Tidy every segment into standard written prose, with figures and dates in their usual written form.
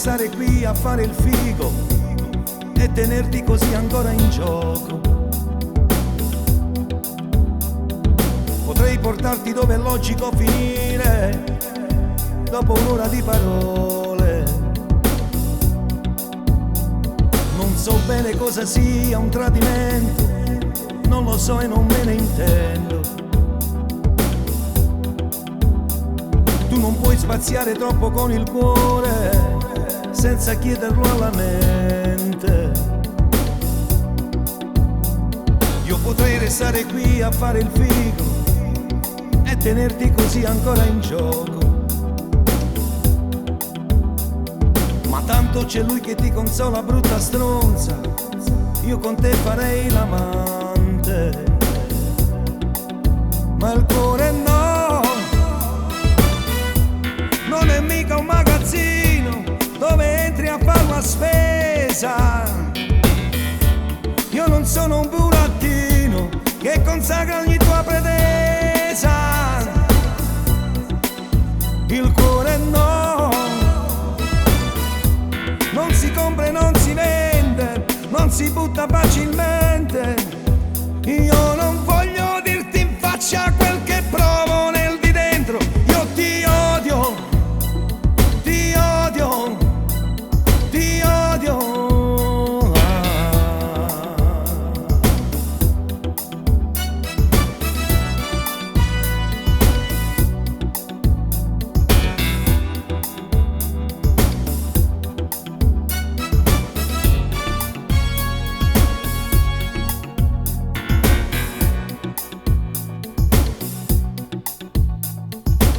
restare qui a fare il figo e tenerti così ancora in gioco. Potrei portarti dove è logico finire dopo un'ora di parole. Non so bene cosa sia un tradimento, non lo so e non me ne intendo. Tu non puoi spaziare troppo con il cuore senza chiederlo alla mente. Io potrei restare qui a fare il figo e tenerti così ancora in gioco. Ma tanto c'è lui che ti consola, brutta stronza, io con te farei l'amante. Ma il cuore no, non è mica un magazzino dove entri a far la spesa. Io non sono un burattino che consacra ogni tua pretesa. Il cuore no, non si compra e non si vende, non si butta facilmente. Io non voglio dirti in faccia quel che provo nel di dentro. Io ti odio, ti odio, ti odio.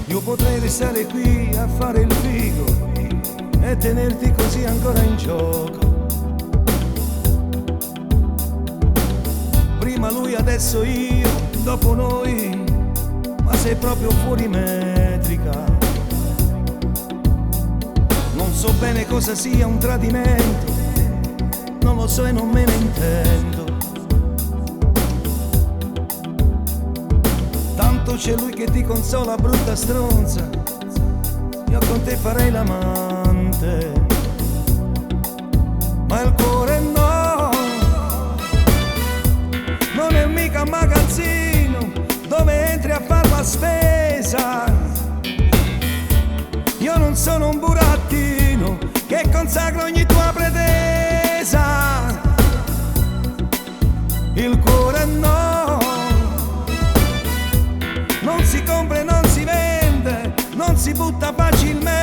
Io potrei restare qui a fare il figo e tenerti così ancora in gioco. Prima lui, adesso io, dopo noi, ma sei proprio fuori metrica. Non so bene cosa sia un tradimento, non lo so e non me ne intendo. Tanto c'è lui che ti consola, brutta stronza, io con te farei l'amante. Ma il cuore no, non è mica un magazzino dove entri a far la spesa. Io non sono un burattino che consacra ogni tua pretesa. Il cuore no, non si compra e non si vende, non si butta facilmente.